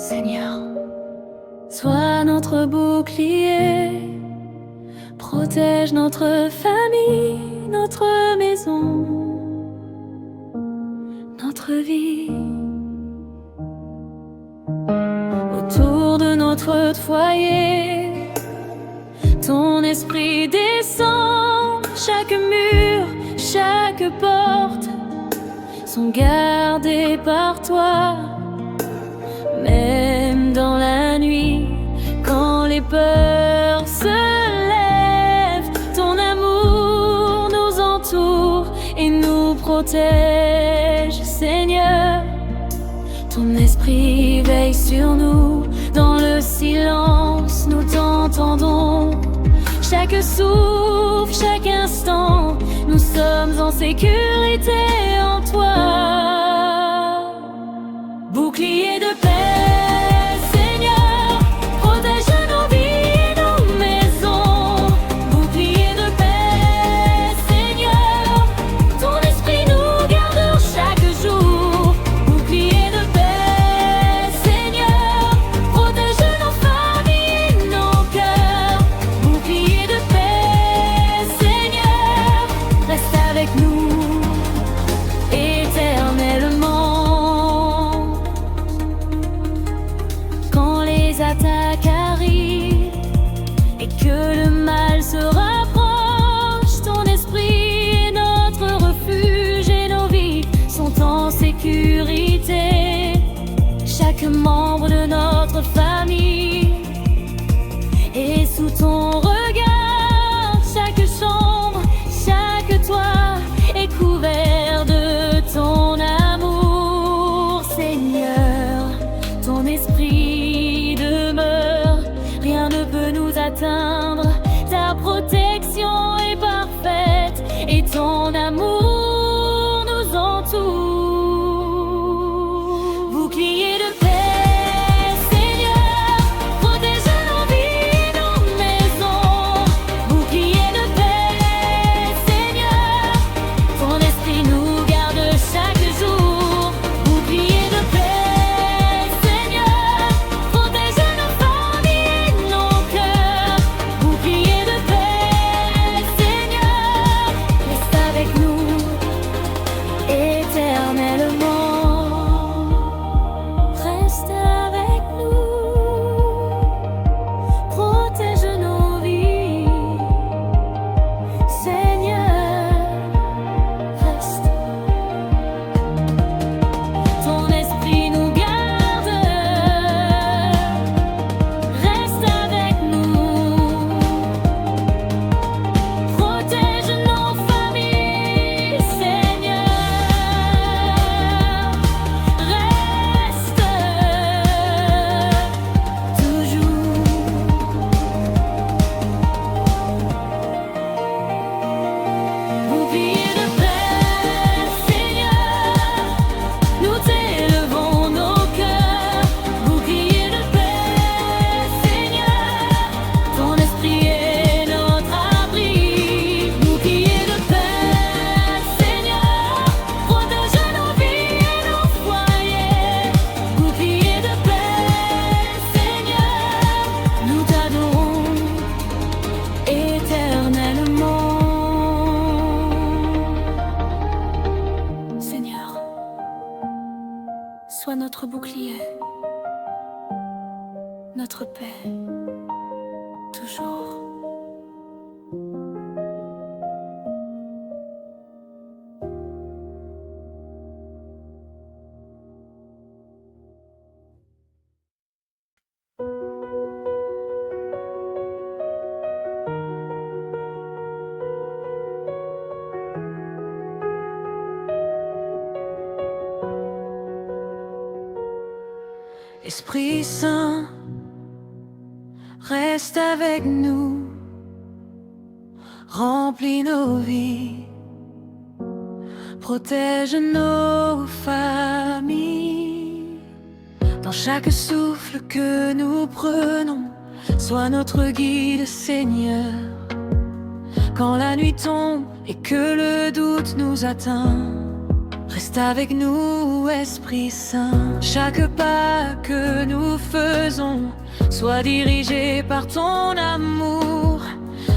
Seigneur, sois notre bouclier, protège notre famille, notre maison, notre vie. Autour de notre foyer, ton esprit descend, chaque mur, chaque porte sont gardés par toi. Même dans la nuit, quand les peurs se lèvent, ton amour nous entoure et nous protège, Seigneur. Ton esprit veille sur nous, dans le silence nous t'entendons. Chaque souffle, chaque instant, nous sommes en sécurité en toi. Bouclier de paix, Seigneur, protège nos vies et nos maisons. Bouclier de paix, Seigneur, ton esprit nous garde chaque jour. Bouclier de paix, Seigneur, protège nos familles et nos cœurs. Bouclier de paix, Seigneur, reste avec nous éternellement. Attaques arrivent et que le mal se rapproche, ton esprit est notre refuge et nos vies sont en sécurité. Chaque membre de notre famille est sous ton regard. Chaque chambre, chaque toit est couvert de ton amour, Seigneur. Ton esprit demeure, rien ne peut nous atteindre. Ta protection est parfaite et ton amour nous entoure. Bouclier de paix, Seigneur, protège nos vies et nos maisons. Bouclier de paix, Seigneur, ton esprit nous garde chaque jour. Bouclier de paix, sois notre bouclier, notre paix, toujours. Esprit Saint, reste avec nous, remplis nos vies, protège nos familles. Dans chaque souffle que nous prenons, sois notre guide, Seigneur. Quand la nuit tombe et que le doute nous atteint, reste Reste avec nous, Esprit Saint. Chaque pas que nous faisons soit dirigé par ton amour.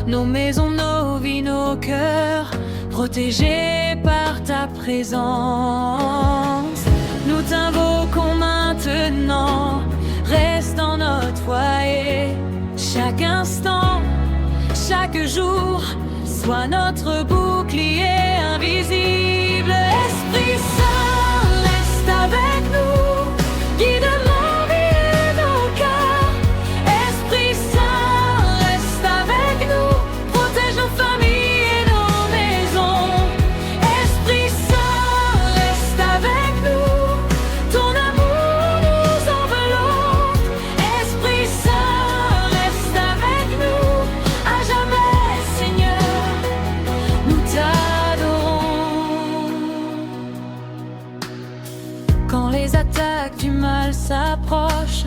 Nos maisons, nos vies, nos cœurs, protégés par ta présence. Nous t'invoquons maintenant, reste dans notre foyer. Chaque instant, chaque jour, sois notre bouclier invisible. Esprit Saint, reste avec nous, guide nos vies et nos cœurs. Esprit Saint, reste avec nous, protège nos familles et nos maisons. Esprit Saint, reste avec nous, ton amour nous enveloppe. Esprit Saint, reste avec nous, à jamais, Seigneur, nous t'adorons. Quand les attaques du mal s'approchent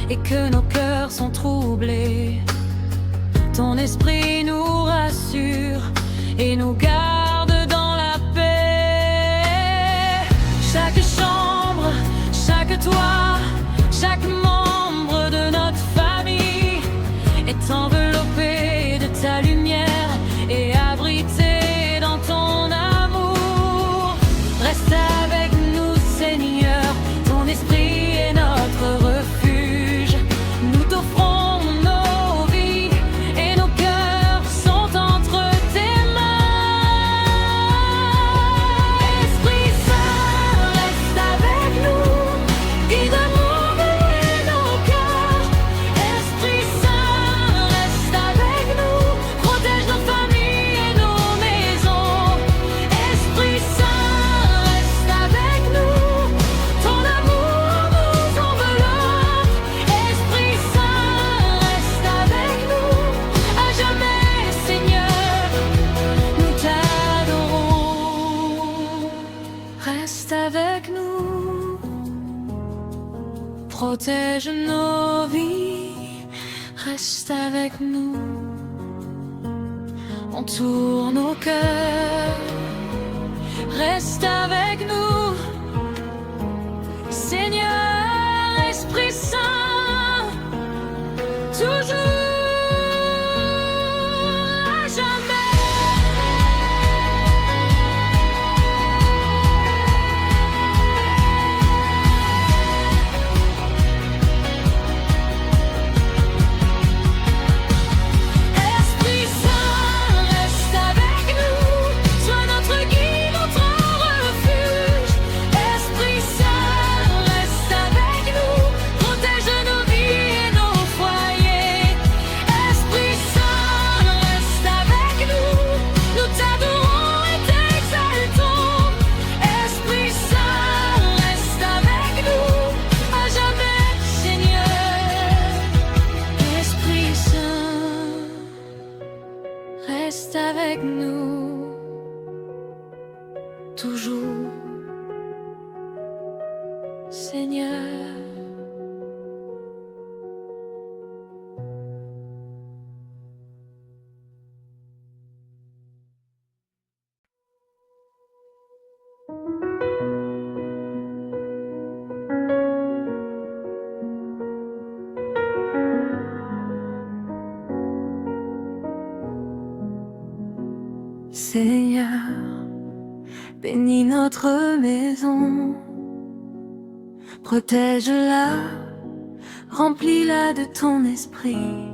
et que nos cœurs sont troublés, ton esprit nous rassure et nous garde dans la paix. Chaque chambre, chaque toit, chaque membre de notre famille est enveloppé de ta lumière et abrité dans ton amour. Reste avec nous, Seigneur, ton esprit est notre refuge. Nous t'offrons nos vies et nos cœurs sont entre tes mains. Esprit Saint, reste avec nous, guide nos vies et nos cœurs. Esprit Saint, reste avec nous, protège nos familles et nos maisons. Esprit Saint, reste avec nous, ton amour nous enveloppe. Esprit Saint, reste avec nous, à jamais, Seigneur, nous t'adorons. Reste avec nous, protège nos vies. Reste avec nous, entoure nos cœurs. Reste avec nous, Seigneur, Esprit Saint, toujours, à jamais. Esprit Saint, reste avec nous, sois notre guide, notre refuge. Esprit Saint, reste avec nous, protège nos vies et nos foyers. Esprit Saint, reste avec nous t'adorons et t'exaltons. Esprit Saint, reste avec nous, à jamais, Seigneur. Esprit Saint, reste avec nous, toujours, Seigneur. Seigneur, bénis notre maison, protège-la, remplis-la de ton esprit.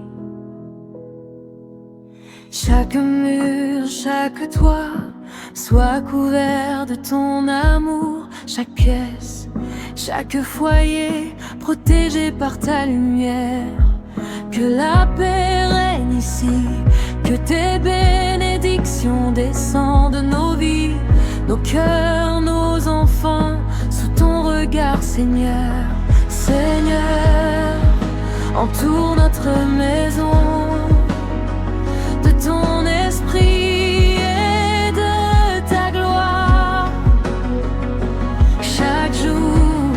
Chaque mur, chaque toit soit couvert de ton amour. Chaque pièce, chaque foyer protégé par ta lumière. Que la paix règne ici, que tes bénédictions descendent de nos vies, nos cœurs, nos enfants, sous ton regard, Seigneur. Seigneur, entoure notre maison de ton esprit et de ta gloire. Chaque jour,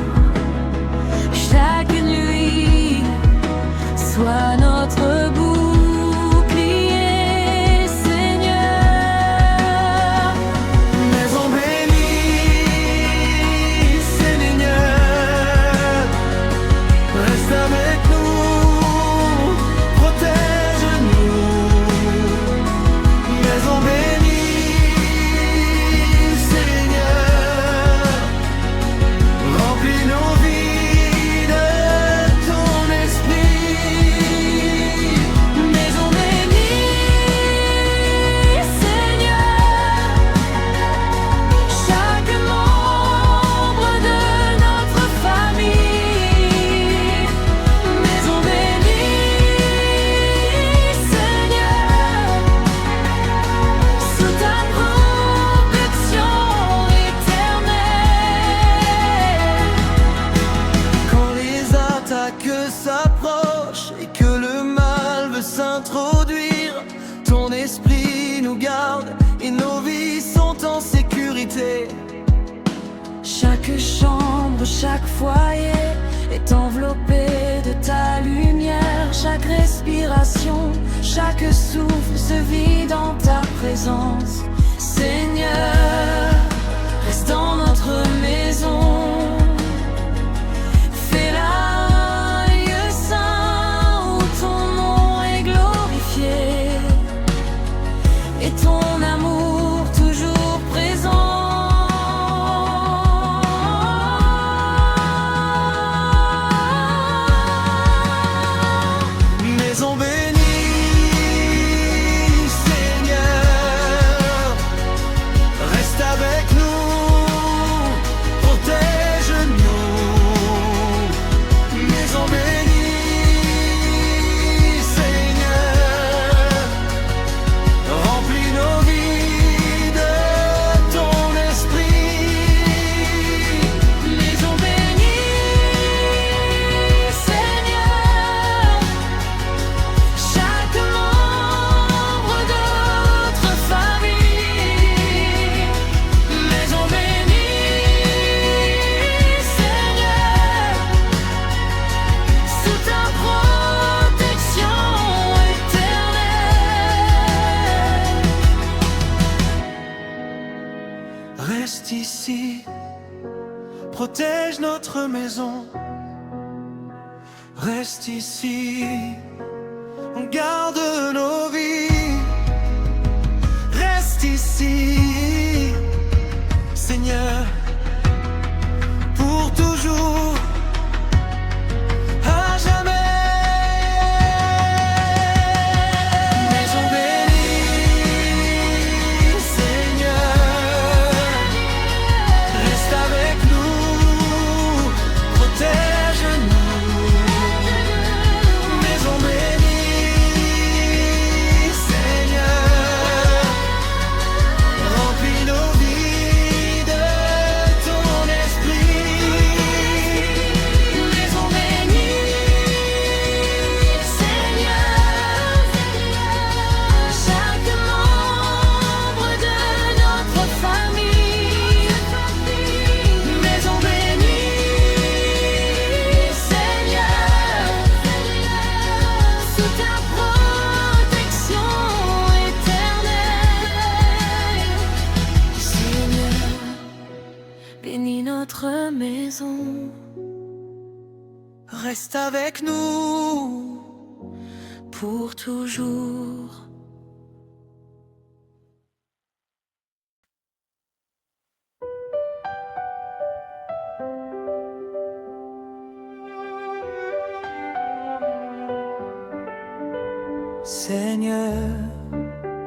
chaque nuit, sois notre bouclier, Seigneur. Maison bénie, introduire. Ton esprit nous garde et nos vies sont en sécurité. Chaque chambre, chaque foyer est enveloppé de ta lumière. Chaque respiration, chaque souffle se vit dans ta présence. Seigneur, reste dans notre maison. Fais-la un lieu saint où ton nom est glorifié et ton amour toujours présent. Maison bénie, Seigneur, reste avec nous, protège-nous. Maison bénie, Seigneur, remplis nos vies de ton esprit. Maison bénie, Seigneur, chaque membre de notre famille. Maison bénie, Seigneur, sous ta protection éternelle. Reste ici, protège notre maison. Reste ici, garde nos vies. Reste ici, Seigneur, pour toujours, à jamais. Maison bénie, Seigneur, reste avec nous, protège-nous. Maison bénie, Seigneur, remplis nos vies de ton esprit. Maison bénie, Seigneur, chaque membre de notre famille. Maison bénie, Seigneur, sous ta protection éternelle. Seigneur, bénis notre maison. Reste avec nous. Pour toujours. Seigneur,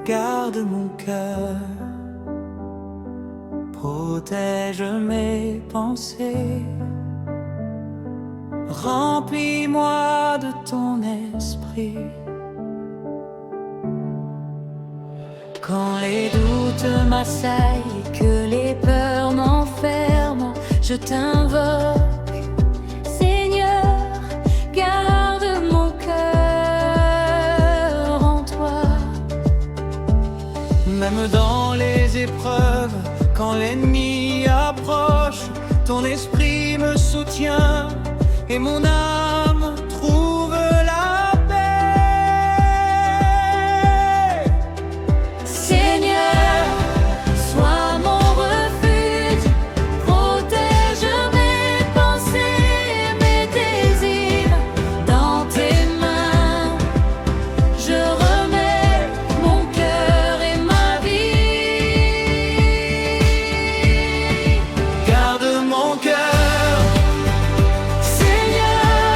garde mon cœur, protège mes pensées, remplis-moi de ton esprit. Quand les doutes m'assaillent et que les peurs m'enferment, je t'invoque. Seigneur, garde mon cœur en toi. Même dans les épreuves, quand l'ennemi approche, ton esprit me soutient et mon âme trouve la paix. Seigneur, sois mon refuge, protège mes pensées, mes désirs dans tes mains. Je remets mon cœur et ma vie. Garde mon cœur, Seigneur,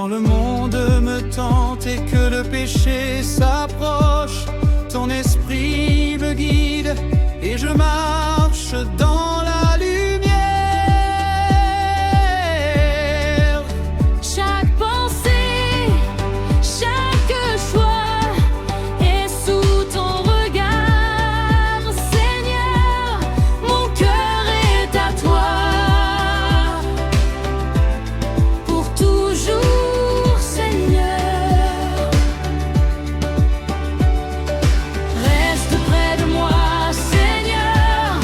Quand le monde me tente et que le péché s'approche, ton esprit me guide et je marche dans la lumière. Chaque pensée, chaque choix est sous ton regard, Seigneur, mon cœur est à toi. Pour toujours, Seigneur, reste près de moi, Seigneur,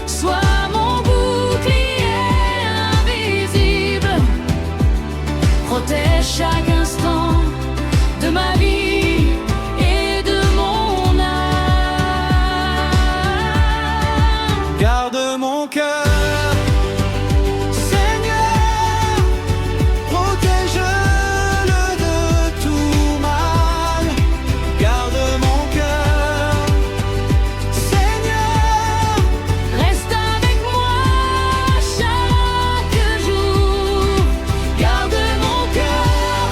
sois mon bouclier invisible. Protège chaque instant de ma vie et de mon âme. Garde mon cœur, Seigneur, protège-le de tout mal. Garde mon cœur, Seigneur, Reste avec moi chaque jour. Garde mon cœur,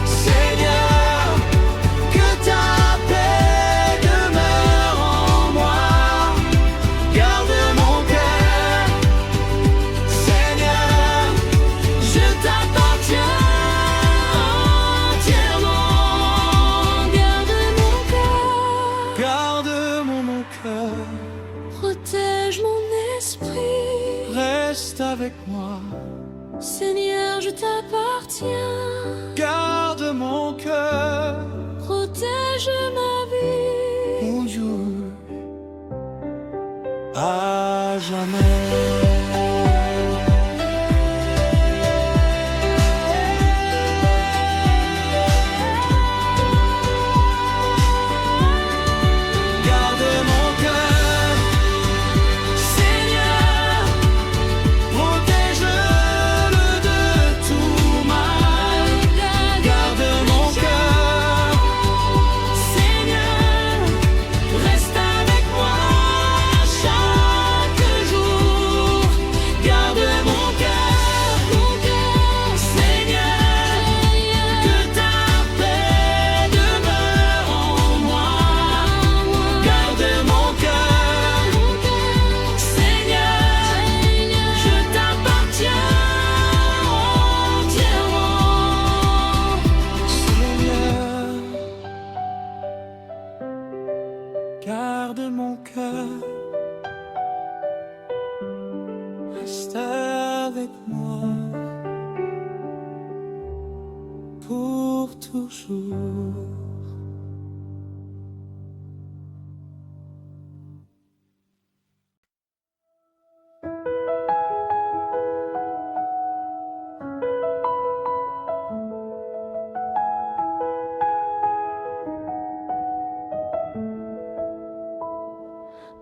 Seigneur, que ta paix demeure en moi. Garde mon cœur, Seigneur, je t'appartiens entièrement. Garde mon cœur, garde mon cœur, protège mon esprit. reste avec moi. Seigneur, je t'appartiens. Garde mon cœur, Protège ma vie. mon Dieu, à jamais. Garde mon cœur, Seigneur, protège-le de tout mal. Garde mon cœur, Seigneur, reste avec moi chaque jour. Garde mon cœur, Seigneur, que ta paix demeure en moi. Garde mon cœur, Seigneur, je t'appartiens entièrement. Seigneur, garde mon cœur, reste avec moi pour toujours.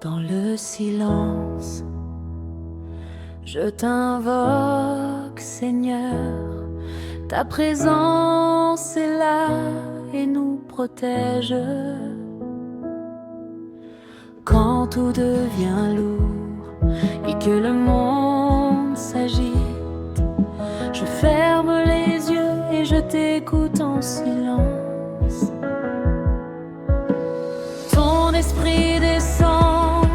Dans le silence, je t'invoque, Seigneur. Ta présence est là et nous protège. Quand tout devient lourd et que le monde s'agite, je ferme les yeux et je t'écoute en silence. Ton esprit descend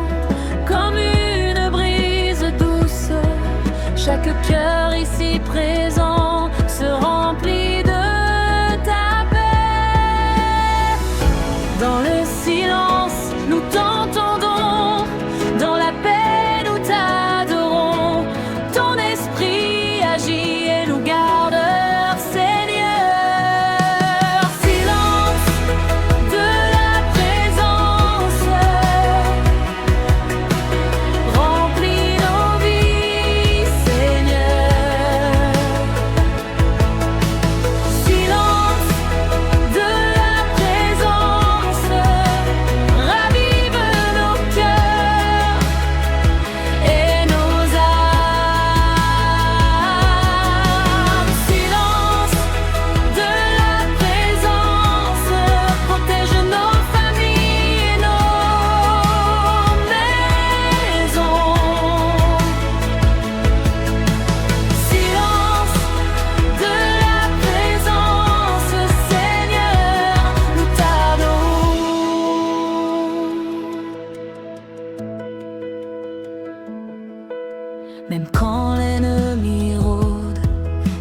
comme une brise douce. Chaque cœur ici présent se remplit de ta paix. Dans le silence, nous t'entendons. Dans la paix, nous t'adorons. Ton esprit agit et nous garde, Seigneur. même quand l'ennemi rôde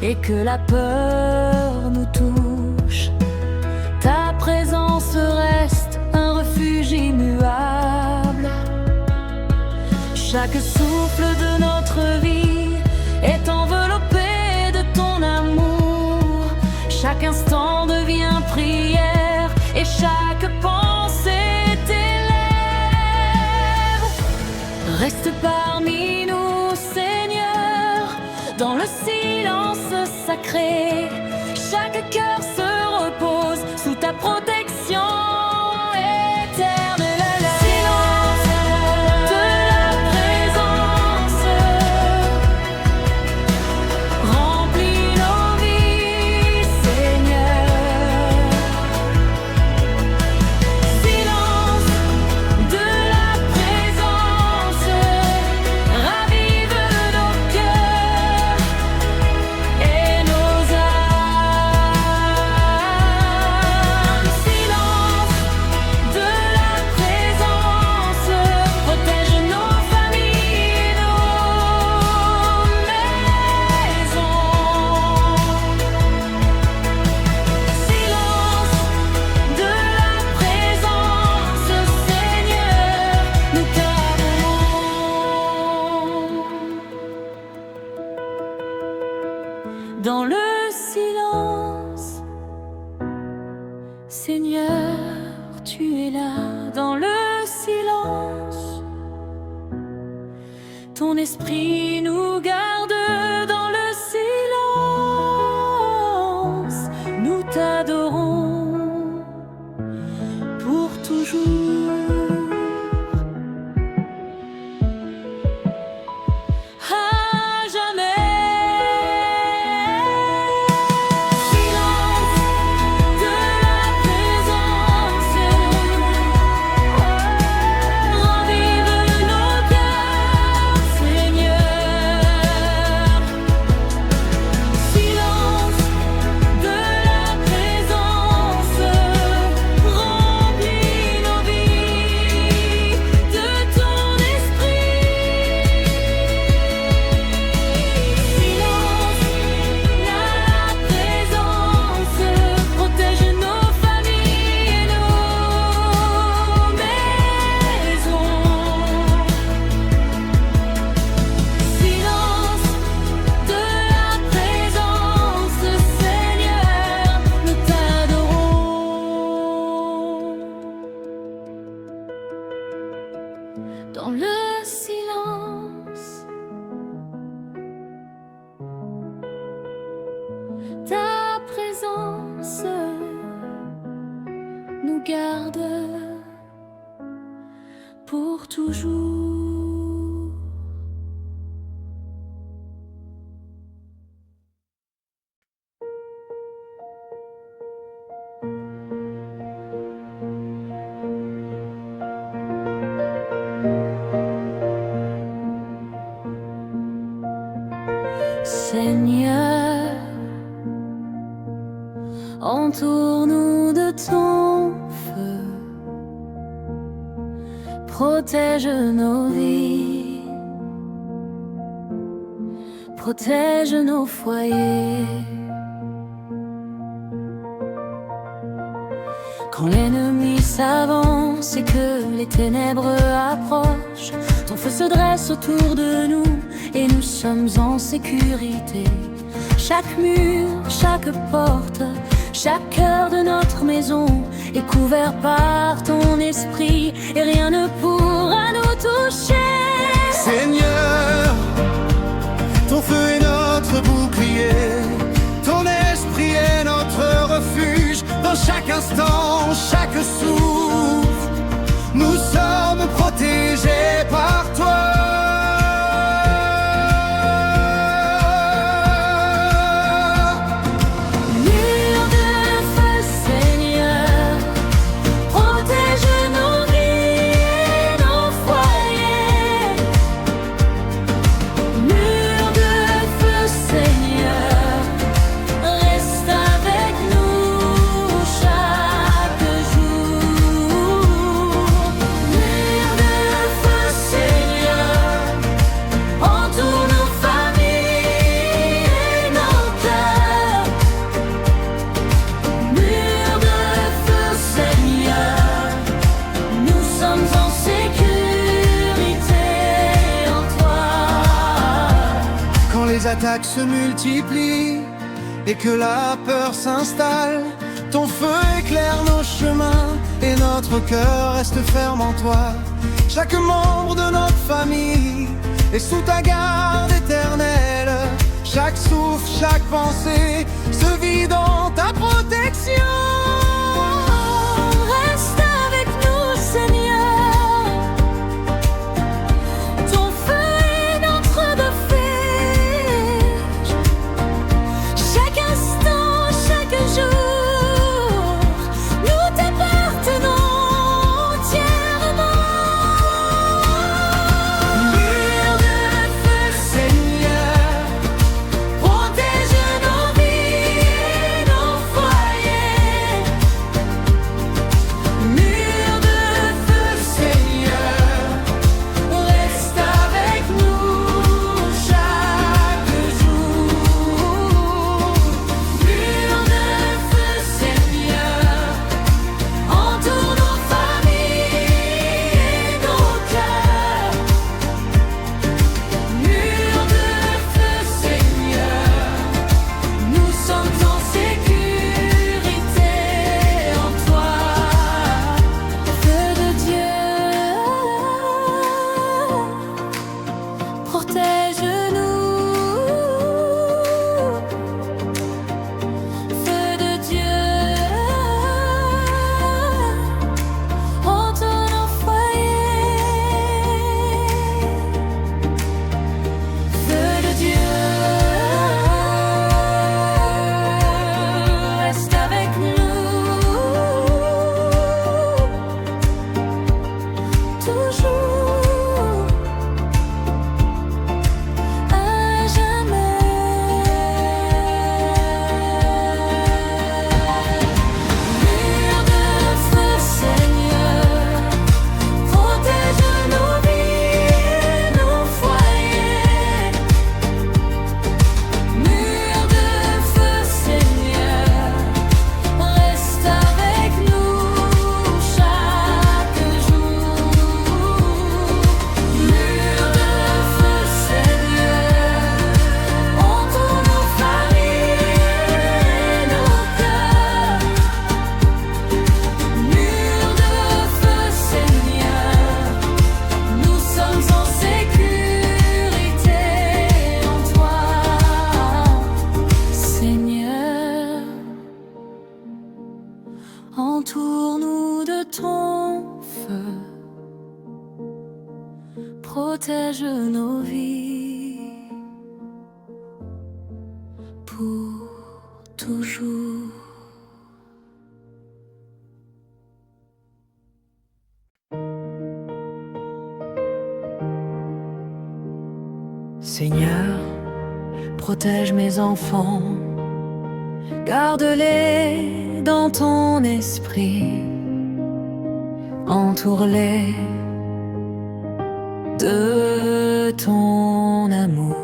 et que la peur nous touche. Ta présence reste un refuge immuable. Chaque souffle de notre vie est enveloppé de ton amour. Chaque instant devient prière et chaque pensée t'élève. Reste parmi nous, Seigneur, dans le silence sacré. Chaque cœur se repose sous ta protection éternelle. Silence de la présence remplit nos vies, Seigneur. Silence de la présence ravive nos cœurs et nos âmes. Silence de la présence protège nos familles et nos maisons. Silence de la présence, Seigneur, nous t'adorons. Dans le silence, Seigneur, tu es là. Dans le silence, ton esprit nous garde. Dans le silence, nous t'adorons pour toujours. À jamais. Silence de la présence ravive nos cœurs, Seigneur. Silence de la présence remplit nos vies de ton esprit. Silence, la présence protège nos familles et nos maisons. Silence de la présence, Seigneur, nous t'adorons. Dans le silence, ta présence nous garde pour toujours. Seigneur, entoure-nous de ton feu, protège nos vies, protège nos foyers. Quand l'ennemi s'avance et que les ténèbres approchent, ton feu se dresse autour de nous et nous sommes en sécurité. Chaque mur, chaque porte, chaque cœur de notre maison est couvert par ton esprit et rien ne pourra nous toucher. Seigneur, ton feu est notre bouclier, ton esprit est notre refuge. Dans chaque instant, chaque souffle, nous sommes protégés par toi. Mur de feu, Seigneur, protège nos vies et nos foyers. Mur de feu, Seigneur, reste avec nous chaque jour. les attaques se multiplient et que la peur s'installe, ton feu éclaire nos chemins et notre cœur reste ferme en toi. Chaque membre de notre famille est sous ta garde éternelle. Chaque souffle, chaque pensée se vit dans ta protection. Reste avec nous, Seigneur. Ton feu est notre refuge. Chaque instant, chaque jour, nous t'appartenons entièrement. Mur de feu, Seigneur, protège nos vies et nos foyers. Mur de feu, Seigneur, reste avec nous chaque jour. Mur de feu, Seigneur, entoure nos familles et nos cœurs. Mur de feu, Seigneur, nous sommes en sécurité en toi. Feu de Dieu, protège-nous. Feu de Dieu, entoure nos foyers. Feu de Dieu, reste avec nous, toujours, à jamais. Mur de feu, Seigneur, protège nos vies et nos foyers. Mur de feu, Seigneur, reste avec nous chaque jour. Mur de feu, Seigneur, entoure nos familles et nos cœurs. Mur de feu, Seigneur, nous sommes en sécurité en toi, Seigneur. Entoure-nous de ton feu, protège nos vies pour toujours. Seigneur, protège mes enfants, garde-les dans ton esprit, entoure-les de ton amour.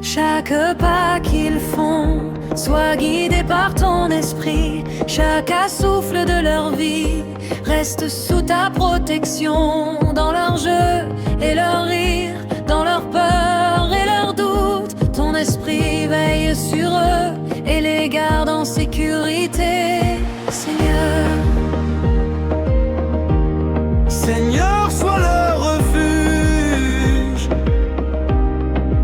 Chaque pas qu'ils font soit guidé par ton esprit. Chaque souffle de leur vie reste sous ta protection. Dans leur jeu et leur rire, dans leur peur et leur doute, ton esprit veille sur eux et les garde en sécurité, Seigneur. Seigneur, sois leur refuge.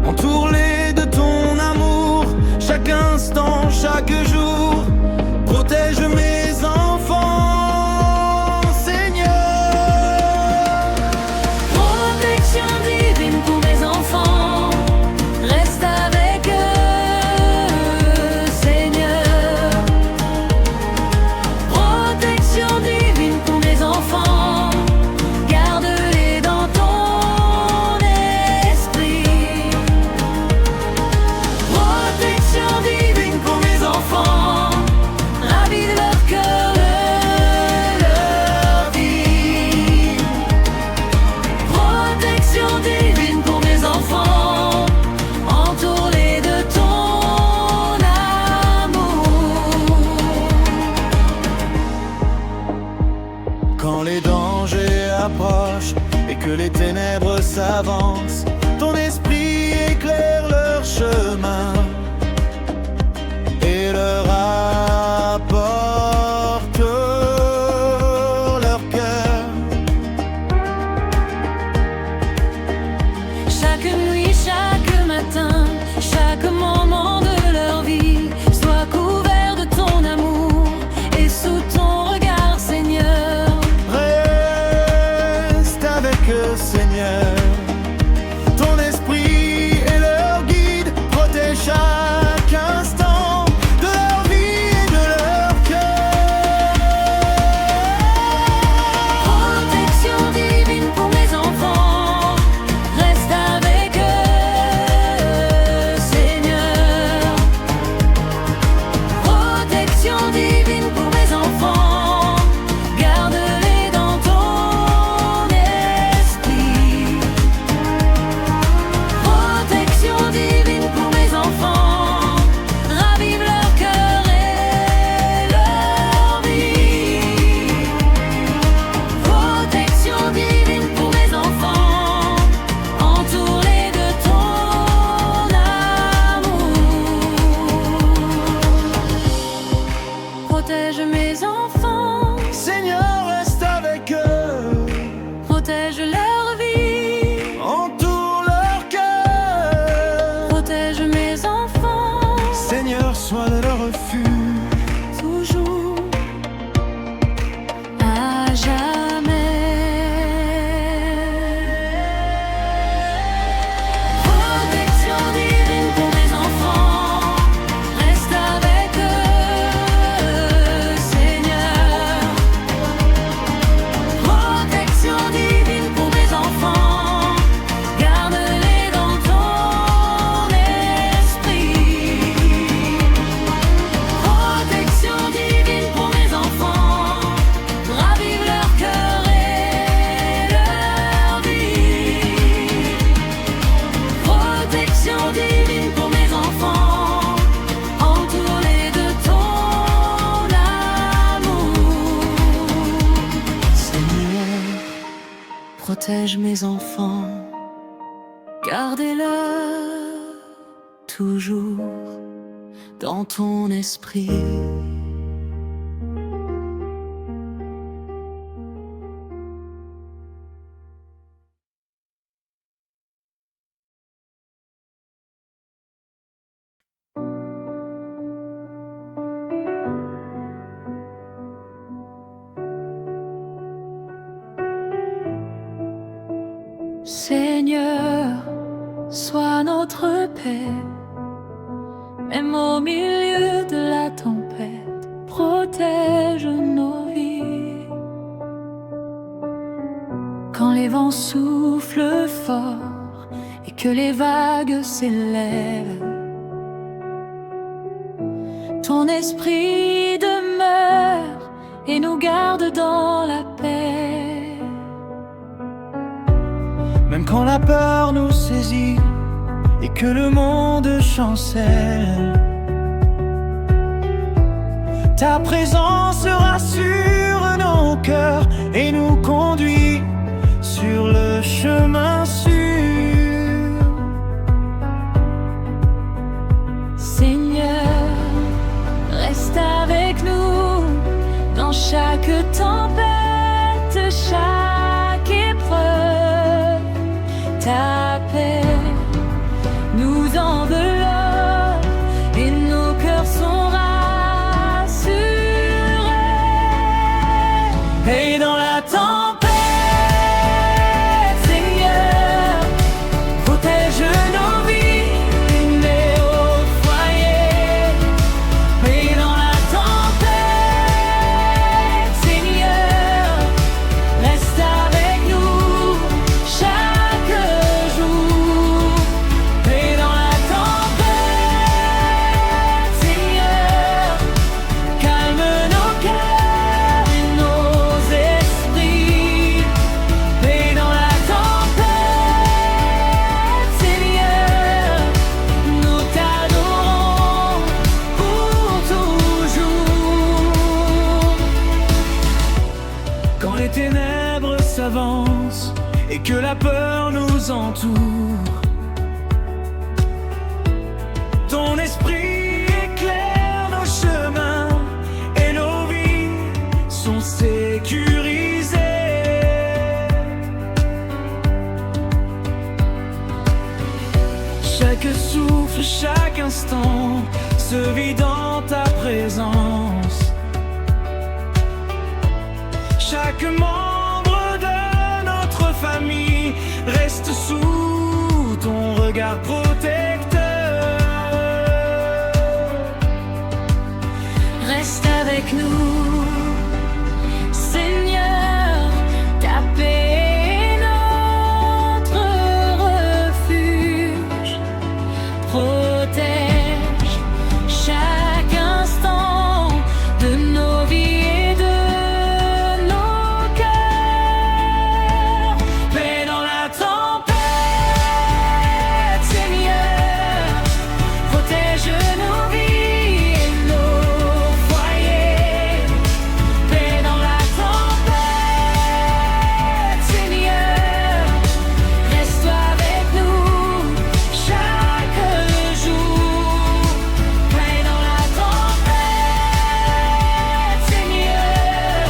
Entoure-les de ton amour, chaque instant, chaque jour. Protège mes enfants, Seigneur. Protection divine pour mes enfants, reste avec eux, Seigneur. Protection divine pour mes enfants, garde-les dans ton esprit. Protection divine pour mes enfants, ravis de leur cœur, de leur vie. Protection divine pour mes enfants, entoure-les de ton amour. Quand les dangers s'approchent et que les ténèbres s'avancent, ton esprit éclaire leur chemin et leur apporte leur cœur. Chaque nuit, chaque matin, chaque moment de leur vie soit couvert de ton amour et sous ton regard, Seigneur. Reste avec eux, Seigneur. Ton esprit est leur guide, protège chaque instant de leur vie et de leur cœur. Protection divine pour mes enfants, reste avec eux, Seigneur. Protection divine pour mes enfants, garde-les dans ton esprit. Protection divine pour mes enfants, ravive leur cœur et leur vie. Protection divine pour mes enfants, entoure-les de ton amour. Protège mes enfants, Seigneur, reste avec eux, protège leur vie. entoure leur cœur. Protège mes enfants, Seigneur, sois de leur refuge. toujours, à jamais. Protection divine pour mes enfants, reste avec eux, Seigneur. Protection divine pour mes enfants, garde-les dans ton esprit. Protection divine pour mes enfants, ravive leur cœur et leur vie. Protection divine pour mes enfants, entoure-les de ton amour. Seigneur, Protège mes enfants, gardez-le toujours dans ton esprit. Seigneur, sois notre paix, même au milieu de la tempête, protège nos vies. Quand les vents soufflent fort et que les vagues s'élèvent, ton esprit demeure et nous garde dans la paix. même quand la peur nous saisit et que le monde chancelle, ta présence rassure nos cœurs et nous conduit sur le chemin sûr. Seigneur, reste avec nous dans chaque tempête, chaque épreuve. Ta paix nous enveloppe et nos cœurs sont rassurés. Et dans la tempête, Seigneur, protège nos vies, unis au foyer. et dans la tempête, Seigneur, reste avec nous chaque jour. Et dans la tempête, Seigneur, calme nos cœurs et nos esprits. Et dans la tempête, Seigneur, nous t'adorons pour toujours. Quand les ténèbres s'avance et que la peur nous entoure. Ton esprit éclaire nos chemins et nos vies sont sécurisées. Chaque souffle, chaque instant se vit dans ta présence. Chaque membre de notre famille reste sous ton regard protecteur. Reste avec nous, Seigneur, ta paix est notre refuge. Protège chaque instant de nos vies et de nos cœurs. Paix dans la tempête, Seigneur, protège nos vies et nos foyers. Paix dans la tempête, Seigneur, reste avec nous chaque jour. Paix dans la tempête, Seigneur,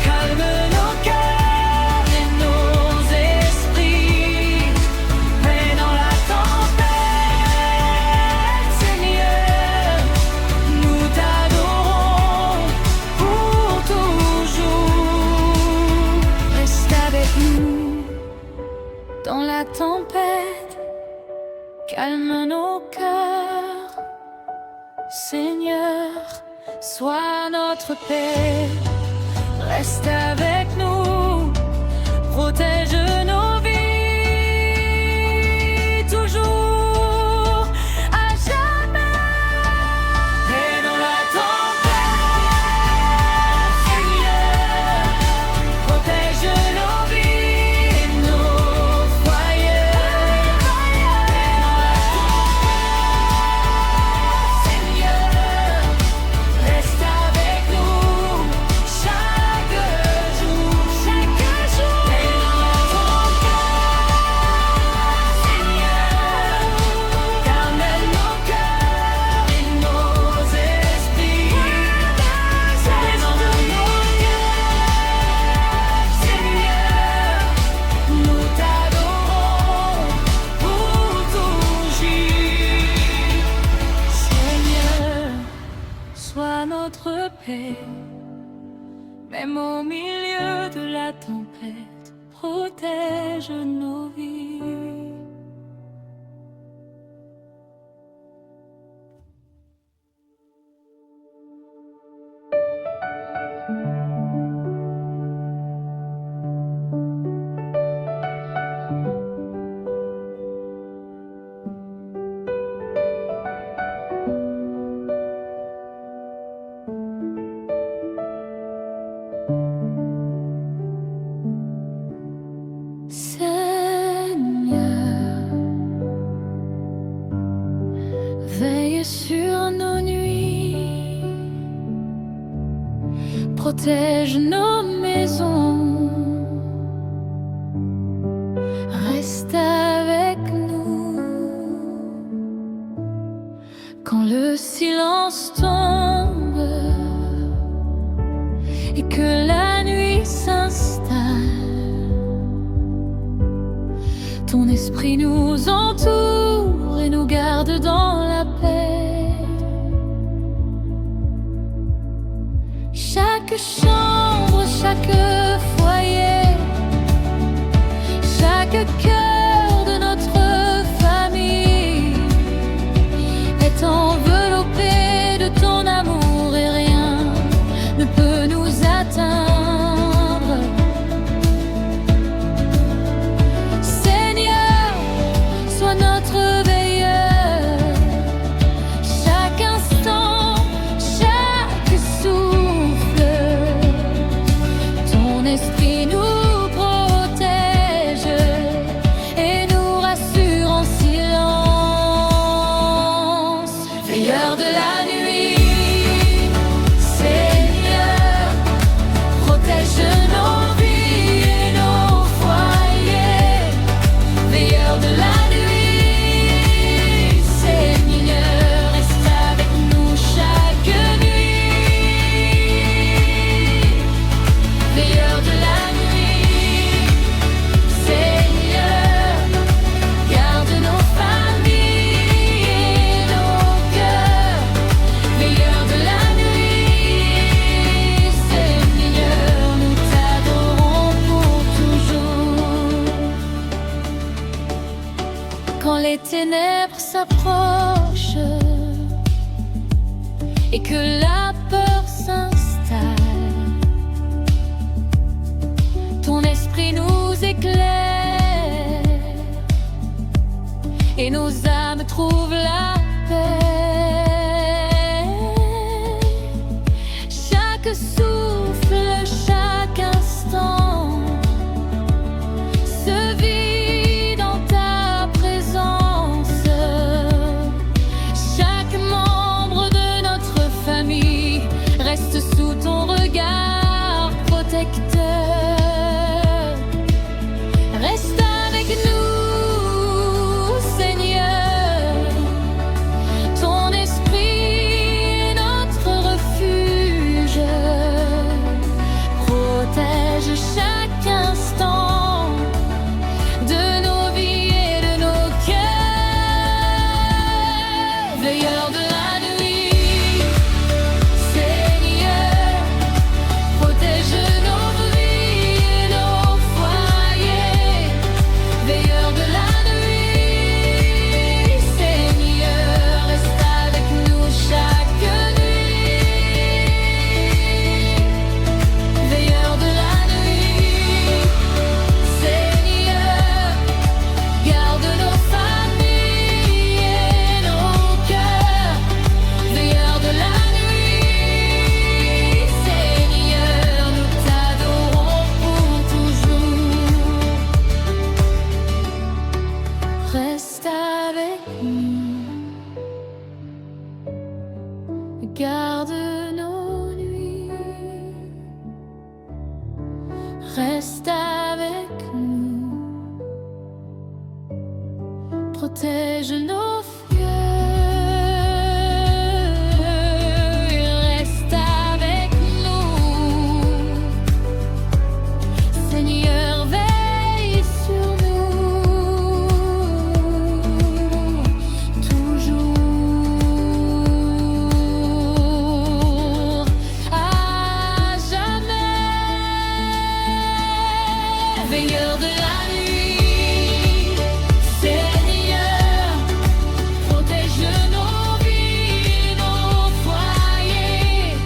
calme nos cœurs et nos esprits. Paix dans la tempête, Seigneur, nous t'adorons pour toujours. Reste avec nous dans la tempête, calme nos cœurs. Seigneur, sois notre paix. Reste avec nous, protège nos vies toujours, à jamais. Paix dans la tempête, Seigneur, protège nos vies et nos foyers. Paix dans la tempête, Seigneur, reste avec nous chaque jour. Paix dans la tempête, Seigneur, calme nos cœurs et nos esprits. Paix dans nos cœurs, Seigneur, nous t'adorons pour toujours. Seigneur, sois notre paix, même au milieu de la tempête, protège nos vies. Seigneur, veille sur nos nuits, protège nos maisons, reste avec nous quand le silence tombe et que la nuit s'installe. Ton esprit nous entoure et nous garde dans la paix. Chaque chambre, chaque foyer, chaque cœur de notre famille est enveloppé de ton amour et rien ne peut nous atteindre. Seigneur, sois notre veilleur. Chaque instant, chaque souffle, ton esprit nous protège. ténèbres s'approchent et que la peur s'installe, ton esprit nous éclaire et nos âmes trouvent la paix. Chaque souffle, chaque instant se vit dans ta présence. Chaque membre de notre famille reste sous ton regard protecteur. Reste avec nous, Seigneur. Ton esprit est notre refuge. Protège chaque instant de nos vies et de nos cœurs. Veilleur de la nuit, Seigneur, protège nos vies et nos foyers. Veilleur de la nuit, Seigneur, reste avec nous chaque nuit. Veilleur de la nuit, Seigneur, garde nos familles et nos cœurs. Veilleur de la nuit, Seigneur, nous t'adorons pour toujours. Reste avec nous, garde nos nuits. Reste avec nous, protège nos yeux. Reste avec nous, Seigneur, veille sur nous, toujours, à jamais. Veilleur de la nuit, Seigneur, protège nos vies, nos foyers.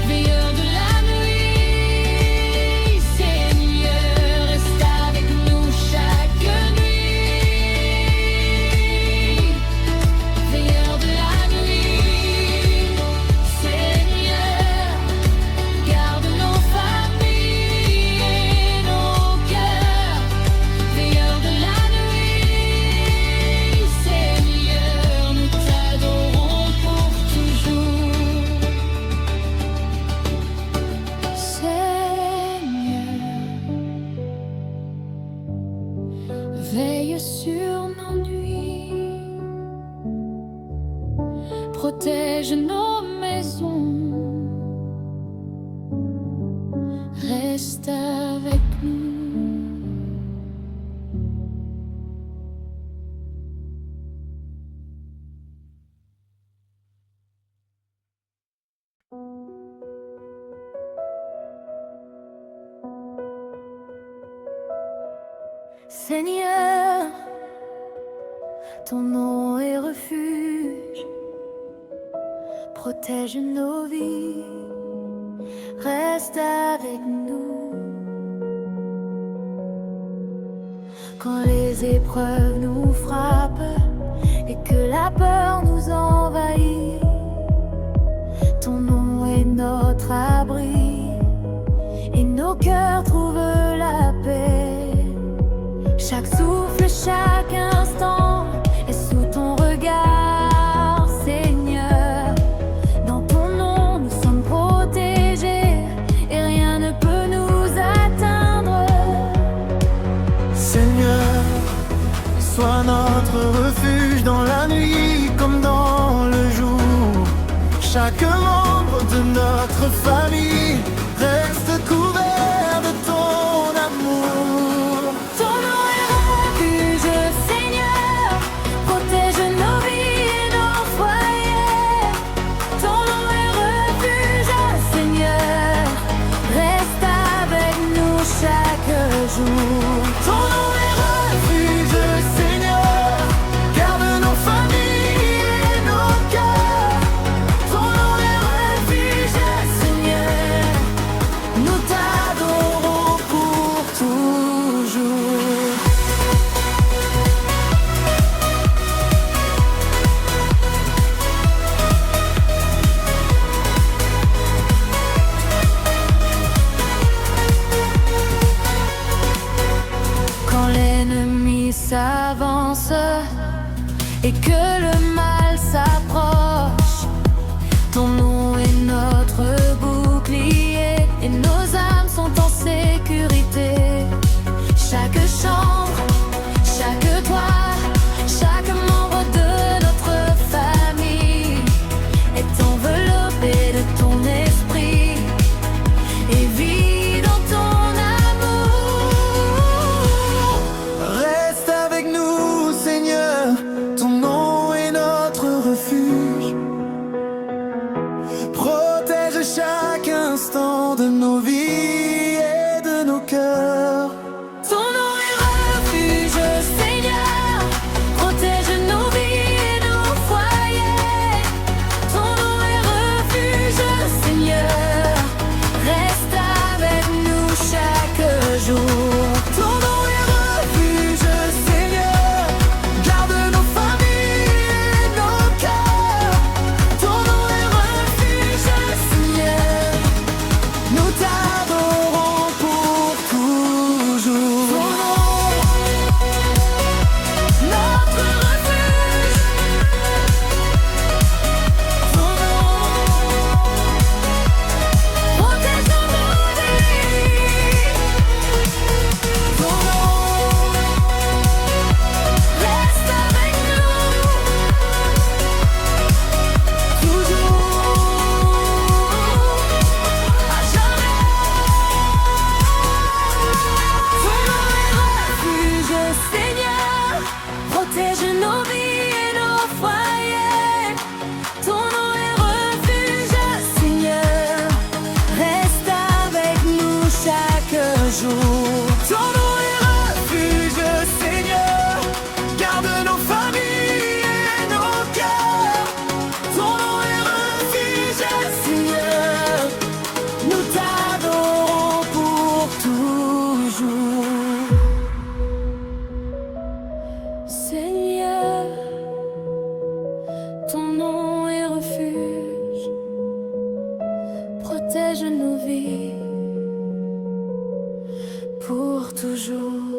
Veilleur de la nuit, Seigneur, reste avec nous chaque nuit. Veilleur de la nuit, Seigneur, garde nos familles et nos cœurs. Veilleur de la nuit, Seigneur, nous t'adorons pour toujours. Seigneur, veille sur nos nuits, protège nos maisons, reste avec nous. Seigneur, ton nom est refuge, protège nos vies, reste avec nous. Quand les épreuves nous frappent et que la peur nous envahit, ton nom est notre abri et nos cœurs trouvent la paix. Chaque souffle, chaque instant est sous ton regard, Seigneur. Dans ton nom, nous sommes protégés et rien ne peut nous atteindre. Seigneur, sois notre refuge dans la nuit comme dans le jour. Chaque membre de notre famille reste couvert de ton amour. Ton nom est refuge, Seigneur, protège nos vies et nos foyers. Ton nom est refuge, Seigneur, reste avec nous chaque jour. Ton nom est refuge, Seigneur, toujours.